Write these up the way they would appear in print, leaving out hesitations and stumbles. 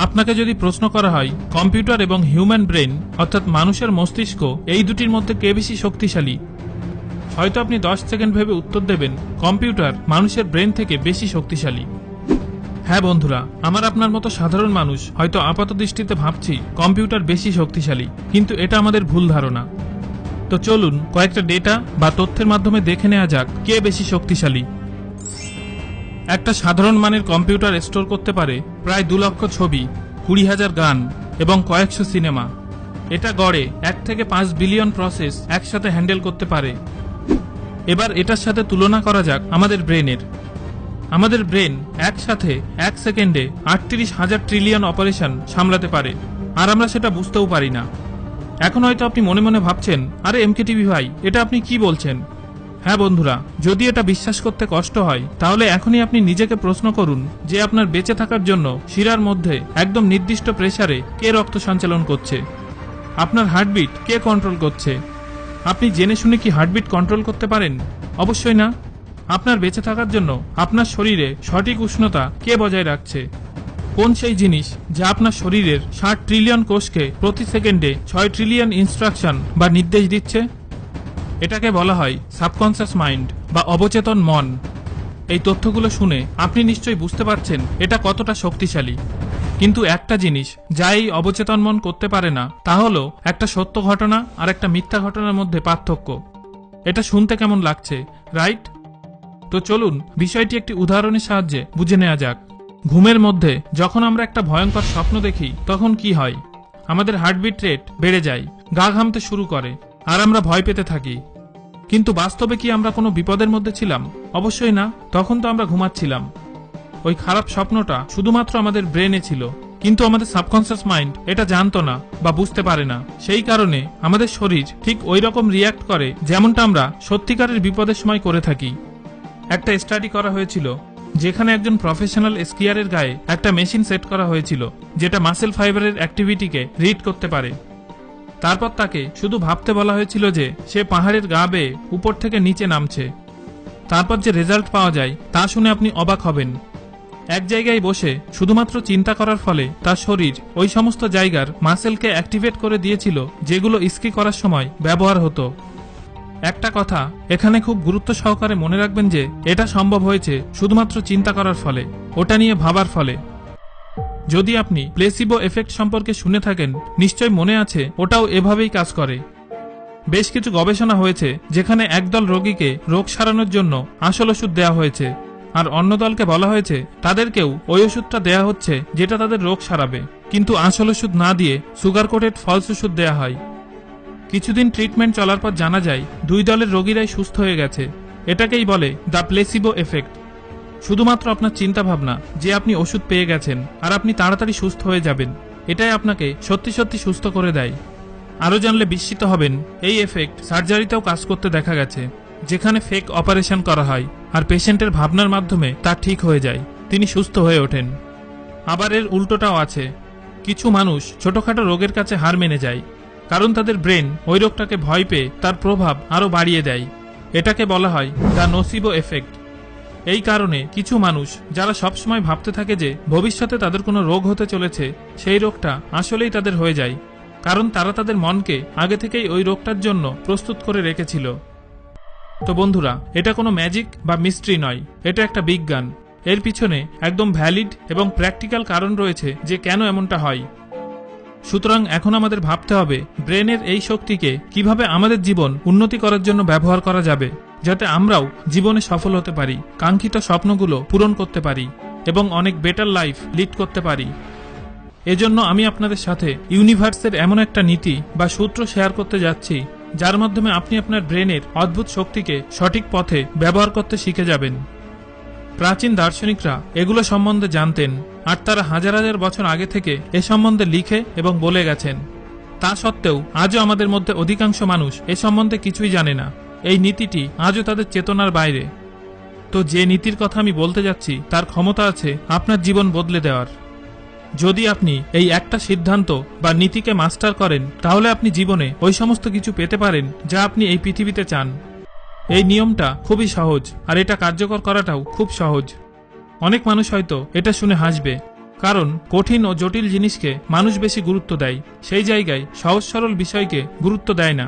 আপনাকে যদি প্রশ্ন করা হয় কম্পিউটার এবং হিউম্যান ব্রেন অর্থাৎ মানুষের মস্তিষ্ক এই দুটির মধ্যে কে বেশি শক্তিশালী, হয়তো আপনি 10 সেকেন্ড ভেবে উত্তর দেবেন কম্পিউটার মানুষের ব্রেন থেকে বেশি শক্তিশালী। হ্যাঁ বন্ধুরা, আমার আপনার মতো সাধারণ মানুষ হয়তো আপাত দৃষ্টিতে ভাবছি কম্পিউটার বেশি শক্তিশালী, কিন্তু এটা আমাদের ভুল ধারণা। তো চলুন কয়েকটা ডেটা বা তথ্যের মাধ্যমে দেখে নেওয়া যাক কে বেশি শক্তিশালী। একটা সাধারণ মানের কম্পিউটার স্টোর করতে পারে প্রায় 2 লক্ষ ছবি, 20,000 গান এবং কয়েকশো সিনেমা। এটা গড়ে 1 থেকে 5 বিলিয়ন প্রসেস একসাথে হ্যান্ডেল করতে পারে। এবার এটার সাথে তুলনা করা যাক আমাদের ব্রেনের। আমাদের ব্রেন একসাথে 1 সেকেন্ডে 38,000 ট্রিলিয়ন অপারেশন সামলাতে পারে, আর আমরা সেটা বুঝতেও পারি না। এখন হয়তো আপনি মনে মনে ভাবছেন, আরে এমকেটিভি ভাই, এটা আপনি কি বলছেন? হ্যাঁ বন্ধুরা, যদি এটা বিশ্বাস করতে কষ্ট হয় তাহলে এখনই আপনি নিজেকে প্রশ্ন করুন যে আপনার বেঁচে থাকার জন্য শিরার মধ্যে একদম নির্দিষ্ট প্রেসারে কে রক্ত সঞ্চালন করছে, আপনার হার্টবিট কে কন্ট্রোল করছে। আপনি জেনে শুনে কি হার্টবিট কন্ট্রোল করতে পারেন? অবশ্যই না। আপনার বেঁচে থাকার জন্য আপনার শরীরে সঠিক উষ্ণতা কে বজায় রাখছে? কোন সেই জিনিস যা আপনার শরীরের 60 ট্রিলিয়ন কোষকে প্রতি সেকেন্ডে 6 ট্রিলিয়ন ইনস্ট্রাকশন বা নির্দেশ দিচ্ছে? এটাকে বলা হয় সাবকনসিয়াস মাইন্ড বা অবচেতন মন। এই তথ্যগুলো শুনে আপনি নিশ্চয়ই বুঝতে পারছেন এটা কতটা শক্তিশালী। কিন্তু একটা জিনিস যা এই অবচেতন মন করতে পারে না তা হলো একটা সত্য ঘটনা আর একটা মিথ্যা ঘটনার মধ্যে পার্থক্য। এটা শুনতে কেমন লাগছে, রাইট? তো চলুন বিষয়টি একটি উদাহরণের সাহায্যে বুঝে নেওয়া যাক। ঘুমের মধ্যে যখন আমরা একটা ভয়ঙ্কর স্বপ্ন দেখি তখন কি হয়? আমাদের হার্টবিট রেট বেড়ে যায়, গা ঘামতে শুরু করে, আর আমরা ভয় পেতে থাকি। কিন্তু বাস্তবে কি আমরা কোনো বিপদের মধ্যে ছিলাম? অবশ্যই না, তখন তো আমরা ঘুমাচ্ছিলাম। ওই খারাপ স্বপ্নটা শুধুমাত্র আমাদের ব্রেনে ছিল, কিন্তু আমাদের সাবকনসিয়াস মাইন্ড এটা জানতো না বা বুঝতে পারে না। সেই কারণে আমাদের শরীর ঠিক ওই রকম রিয়্যাক্ট করে যেমনটা আমরা সত্যিকারের বিপদের সময় করে থাকি। একটা স্টাডি করা হয়েছিল যেখানে একজন প্রফেশনাল স্কিয়ারের গায়ে একটা মেশিন সেট করা হয়েছিল যেটা মাসেল ফাইবারের অ্যাক্টিভিটিকে রিড করতে পারে। তারপর তাকে শুধু ভাবতে বলা হয়েছিল যে সে পাহাড়ের গা বেয়ে উপর থেকে নিচে নামছে। তারপর যে রেজাল্ট পাওয়া যায় তা শুনে আপনি অবাক হবেন। এক জায়গায় বসে শুধুমাত্র চিন্তা করার ফলে তার শরীর ওই সমস্ত জায়গার মাসেলকে অ্যাক্টিভেট করে দিয়েছিল যেগুলো স্কি করার সময় ব্যবহার হতো। একটা কথা এখানে খুব গুরুত্ব সহকারে মনে রাখবেন যে এটা সম্ভব হয়েছে শুধুমাত্র চিন্তা করার ফলে, ওটা নিয়ে ভাবার ফলে। যদি আপনি প্লেসিবো এফেক্ট সম্পর্কে শুনে থাকেন, নিশ্চয় মনে আছে ওটাও এভাবেই কাজ করে। বেশ কিছু গবেষণা হয়েছে যেখানে একদল রোগীকে রোগ সারানোর জন্য আসল ওষুধ দেওয়া হয়েছে, আর অন্য দলকে বলা হয়েছে তাদেরকেও ওই ওষুধটা দেয়া হচ্ছে যেটা তাদের রোগ সারাবে, কিন্তু আসল ওষুধ না দিয়ে সুগার কোটেড ফলস ওষুধ দেয়া হয়। কিছুদিন ট্রিটমেন্ট চলার পর জানা যায় 2 দলের রোগীরাই সুস্থ হয়ে গেছে। এটাকেই বলে দ্য প্লেসিবো এফেক্ট। শুধুমাত্র আপনার চিন্তা ভাবনা যে আপনি ওষুধ পেয়ে গেছেন আর আপনি তাড়াতাড়ি সুস্থ হয়ে যাবেন, এটাই আপনাকে সত্যি সত্যি সুস্থ করে দেয়। আরও জানলে বিস্মিত হবেন, এই এফেক্ট সার্জারিতেও কাজ করতে দেখা গেছে, যেখানে ফেক অপারেশন করা হয় আর পেশেন্টের ভাবনার মাধ্যমে তা ঠিক হয়ে যায়, তিনি সুস্থ হয়ে ওঠেন। আবার এর উল্টোটাও আছে। কিছু মানুষ ছোটখাটো রোগের কাছে হার মেনে যায়, কারণ তাদের ব্রেন ওই রোগটাকে ভয় পেয়ে তার প্রভাব আরও বাড়িয়ে দেয়। এটাকে বলা হয় দ্য নোসিবো এফেক্ট। এই কারণে কিছু মানুষ যারা সবসময় ভাবতে থাকে যে ভবিষ্যতে তাদের কোনো রোগ হতে চলেছে, সেই রোগটা আসলেই তাদের হয়ে যায়, কারণ তারা তাদের মনকে আগে থেকেই ওই রোগটার জন্য প্রস্তুত করে রেখেছিল। তো বন্ধুরা, এটা কোনো ম্যাজিক বা মিস্ট্রি নয়, এটা একটা বিজ্ঞান। এর পিছনে একদম ভ্যালিড এবং প্র্যাকটিক্যাল কারণ রয়েছে যে কেন এমনটা হয়। সুতরাং এখন আমাদের ভাবতে হবে ব্রেনের এই শক্তিকে কিভাবে আমাদের জীবন উন্নতি করার জন্য ব্যবহার করা যাবে, যাতে আমরাও জীবনে সফল হতে পারি, কাঙ্ক্ষিত স্বপ্নগুলো পূরণ করতে পারি এবং অনেক বেটার লাইফ লিড করতে পারি। এজন্য আমি আপনাদের সাথে ইউনিভার্সের এমন একটা নীতি বা সূত্র শেয়ার করতে যাচ্ছি যার মাধ্যমে আপনি আপনার ব্রেনের অদ্ভুত শক্তিকে সঠিক পথে ব্যবহার করতে শিখে যাবেন। প্রাচীন দার্শনিকরা এগুলো সম্বন্ধে জানতেন, আর তারা হাজার হাজার বছর আগে থেকে এ সম্বন্ধে লিখে এবং বলে গেছেন। তা সত্ত্বেও আজও আমাদের মধ্যে অধিকাংশ মানুষ এ সম্বন্ধে কিছুই জানে না। এই নীতিটি আজও তাদের চেতনার বাইরে। তো যে নীতির কথা আমি বলতে যাচ্ছি তার ক্ষমতা আছে আপনার জীবন বদলে দেওয়ার। যদি আপনি এই একটা সিদ্ধান্ত বা নীতিকে মাস্টার করেন, তাহলে আপনি জীবনে ওই সমস্ত কিছু পেতে পারেন যা আপনি এই পৃথিবীতে চান। এই নিয়মটা খুবই সহজ, আর এটা কার্যকর করাটাও খুব সহজ। অনেক মানুষ হয়তো এটা শুনে হাসবে, কারণ কঠিন ও জটিল জিনিসকে মানুষ বেশি গুরুত্ব দেয়, সেই জায়গায় সহজ সরল বিষয়কে গুরুত্ব দেয় না।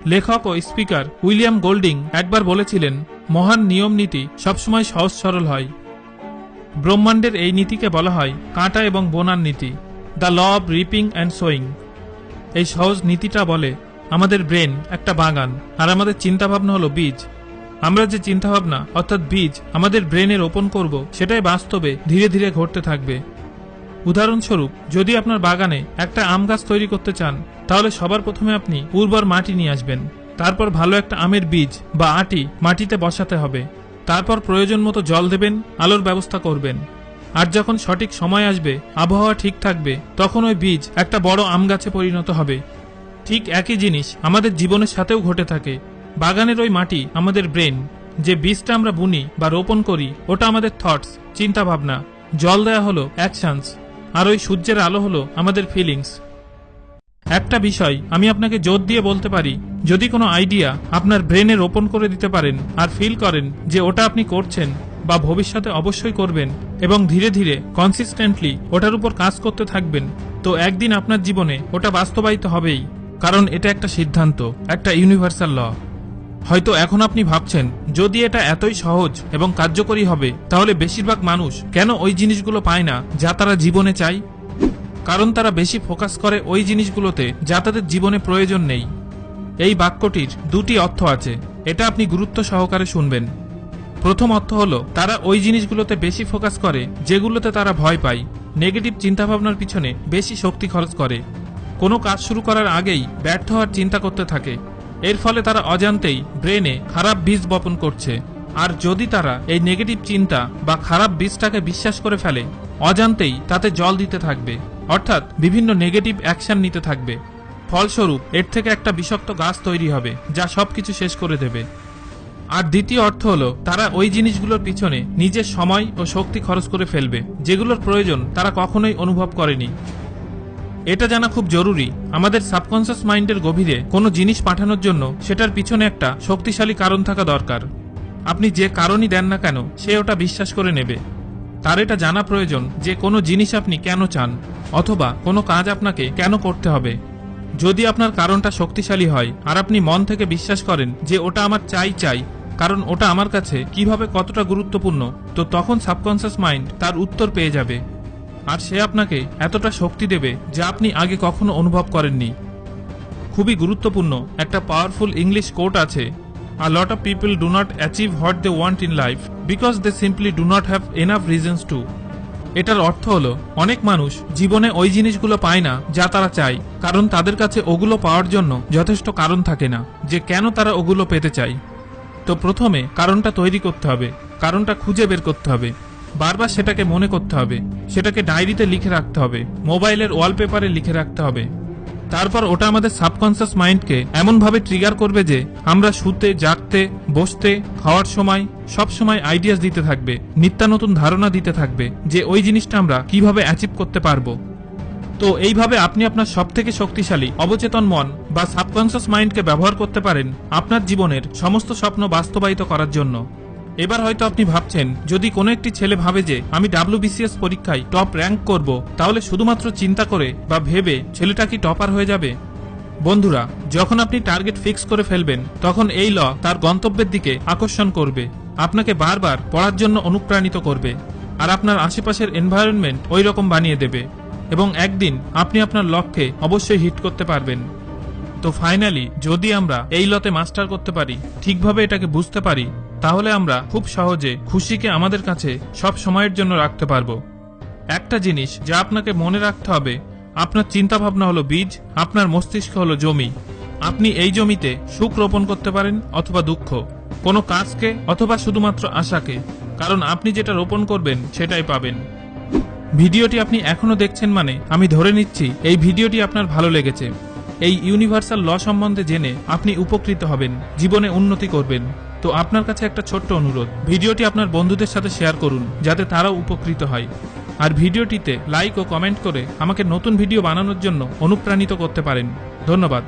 লেখক ও স্পিকার উইলিয়াম গোল্ডিং একবার বলেছিলেন, মহান নিয়ম নীতি সবসময় সহজ সরল হয়। ব্রহ্মাণ্ডের এই নীতিকে বলা হয় কাঁটা এবং বোনার নীতি, the law of reaping and sowing. এই সহজ নীতিটা বলে আমাদের ব্রেন একটা বাগান, আর আমাদের চিন্তাভাবনা হলো বীজ। আমরা যে চিন্তাভাবনা অর্থাৎ বীজ আমাদের ব্রেনে রোপণ করব, সেটাই বাস্তবে ধীরে ধীরে ঘটতে থাকবে। উদাহরণস্বরূপ, যদি আপনার বাগানে একটা আম গাছ তৈরি করতে চান, তাহলে সবার প্রথমে আপনি উর্বর মাটি নিয়ে আসবেন। তারপর ভালো একটা আমের বীজ বা আটি মাটিতে বসাতে হবে। তারপর প্রয়োজন মতো জল দেবেন, আলোর ব্যবস্থা করবেন। আর যখন সঠিক সময় আসবে, আবহাওয়া ঠিক থাকবে, তখন ওই বীজ একটা বড় আম গাছে পরিণত হবে। ঠিক একই জিনিস আমাদের জীবনের সাথেও ঘটে থাকে। বাগানের ওই মাটি আমাদের ব্রেন, যে বীজটা আমরা বুনি বা রোপণ করি ওটা আমাদের থটস, চিন্তা ভাবনা। জল দেয়া হলো অ্যাকশনস, আর ওই সূর্যের আলো হলো আমাদের ফিলিংস। একটা বিষয় আমি আপনাকে জোর দিয়ে বলতে পারি, যদি কোনো আইডিয়া আপনার ব্রেনে রোপণ করে দিতে পারেন আর ফিল করেন যে ওটা আপনি করছেন বা ভবিষ্যতে অবশ্যই করবেন, এবং ধীরে ধীরে কনসিস্টেন্টলি ওটার উপর কাজ করতে থাকবেন, তো একদিন আপনার জীবনে ওটা বাস্তবায়িত হবেই। কারণ এটা একটা সিদ্ধান্ত, একটা ইউনিভার্সাল ল। হয়তো এখন আপনি ভাবছেন, যদি এটা এতই সহজ এবং কার্যকরী হবে, তাহলে বেশিরভাগ মানুষ কেন ওই জিনিসগুলো পায় না যা তারা জীবনে চায়? কারণ তারা বেশি ফোকাস করে ওই জিনিসগুলোতে যা তাদের জীবনে প্রয়োজন নেই। এই বাক্যটির দুটি অর্থ আছে, এটা আপনি গুরুত্ব সহকারে শুনবেন। প্রথম অর্থ হলো, তারা ওই জিনিসগুলোতে বেশি ফোকাস করে যেগুলোতে তারা ভয় পায়, নেগেটিভ চিন্তাভাবনার পিছনে বেশি শক্তি খরচ করে, কোনো কাজ শুরু করার আগেই ব্যর্থ হওয়ার চিন্তা করতে থাকে। এর ফলে তারা অজান্তেই ব্রেনে খারাপ বীজ বপন করছে। আর যদি তারা এই নেগেটিভ চিন্তা বা খারাপ বীজটাকে বিশ্বাস করে ফেলে, অজান্তেই তাতে জল দিতে থাকবে, অর্থাৎ বিভিন্ন নেগেটিভ অ্যাকশন নিতে থাকবে। ফলস্বরূপ এর থেকে একটা বিষাক্ত গাছ তৈরি হবে যা সবকিছু শেষ করে দেবে। আর দ্বিতীয় অর্থ হলো, তারা ওই জিনিসগুলোর পিছনে নিজের সময় ও শক্তি খরচ করে ফেলবে যেগুলোর প্রয়োজন তারা কখনোই অনুভব করেনি। এটা জানা খুব জরুরি, আমাদের সাবকনসিয়াস মাইন্ডের গভীরে কোনো জিনিস পাঠানোর জন্য সেটার পিছনে একটা শক্তিশালী কারণ থাকা দরকার। আপনি যে কারণই দেন না কেন, সে ওটা বিশ্বাস করে নেবে। তার এটা জানা প্রয়োজন যে কোনো জিনিস আপনি কেন চান, অথবা কোনো কাজ আপনাকে কেন করতে হবে। যদি আপনার কারণটা শক্তিশালী হয় আর আপনি মন থেকে বিশ্বাস করেন যে ওটা আমার চাই, কারণ ওটা আমার কাছে কিভাবে কতটা গুরুত্বপূর্ণ, তো তখন সাবকনসিয়াস মাইন্ড তার উত্তর পেয়ে যাবে। আর সে আপনাকে এতটা শক্তি দেবে যা আপনি আগে কখনো অনুভব করেননি। খুবই গুরুত্বপূর্ণ একটা পাওয়ারফুল ইংলিশ কোট আছে, A lot of people do not achieve what they want in life because they simply do not have enough reasons to. এটার অর্থ হলো, অনেক মানুষ জীবনে ওই জিনিসগুলো পায় না যা তারা চায়, কারণ তাদের কাছে ওগুলো পাওয়ার জন্য যথেষ্ট কারণ থাকে না যে কেন তারা ওগুলো পেতে চায়। তো প্রথমে কারণটা তৈরি করতে হবে, কারণটা খুঁজে বের করতে হবে, বারবার সেটাকে মনে করতে হবে, সেটাকে ডায়েরিতে লিখে রাখতে হবে, মোবাইলের ওয়ালপেপারে লিখে রাখতে হবে। তারপর ওটা আমাদের সাবকনসিয়াস মাইন্ডকে এমনভাবে ট্রিগার করবে যে আমরা শুতে, জাগতে, বসতে, খাওয়ার সময় সব সময় আইডিয়াস দিতে থাকবে, নিত্য নতুন ধারণা দিতে থাকবে যে ওই জিনিসটা আমরা কিভাবে অ্যাচিভ করতে পারবো। তো এইভাবে আপনি আপনার সবথেকে শক্তিশালী অবচেতন মন বা সাবকনসিয়াস মাইন্ডকে ব্যবহার করতে পারেন আপনার জীবনের সমস্ত স্বপ্ন বাস্তবায়িত করার জন্য। এবার হয়তো আপনি ভাবছেন, যদি কোনো একটি ছেলে ভাবে যে আমি WBCS পরীক্ষায় টপ র্যাঙ্ক করব, তাহলে শুধুমাত্র চিন্তা করে বা ভেবে ছেলেটা কি টপার হয়ে যাবে? বন্ধুরা, যখন আপনি টার্গেট ফিক্স করে ফেলবেন, তখন এই ল তার গন্তব্যের দিকে আকর্ষণ করবে, আপনাকে বারবার পড়ার জন্য অনুপ্রাণিত করবে, আর আপনার আশেপাশের এনভায়রনমেন্ট ওই রকম বানিয়ে দেবে, এবং একদিন আপনি আপনার লক্ষ্যে অবশ্যই হিট করতে পারবেন। তো ফাইনালি, যদি আমরা এই লতে মাস্টার করতে পারি, ঠিকভাবে এটাকে বুঝতে পারি, তাহলে আমরা খুব সহজে খুশিকে আমাদের কাছে সব সময়ের জন্য রাখতে পারবো। একটা জিনিস যা আপনাকে মনে রাখতে হবে, আপনার চিন্তাভাবনা হলো বীজ, আপনার মস্তিষ্ক হলো জমি। আপনি এই জমিতে সুখ রোপণ করতে পারেন অথবা দুঃখ, কোনো কাজকে অথবা শুধুমাত্র আশাকে, কারণ আপনি যেটা রোপণ করবেন সেটাই পাবেন। ভিডিওটি আপনি এখনো দেখছেন মানে আমি ধরে নিচ্ছি এই ভিডিওটি আপনার ভালো লেগেছে। এই ইউনিভার্সাল ল সম্বন্ধে জেনে আপনি উপকৃত হবেন, জীবনে উন্নতি করবেন। তো আপনার কাছে একটা ছোট্ট অনুরোধ, ভিডিওটি আপনার বন্ধুদের সাথে শেয়ার করুন যাতে তারাও উপকৃত হয়। আর ভিডিওটিতে লাইক ও কমেন্ট করে আমাকে নতুন ভিডিও বানানোর জন্য অনুপ্রাণিত করতে পারেন। ধন্যবাদ।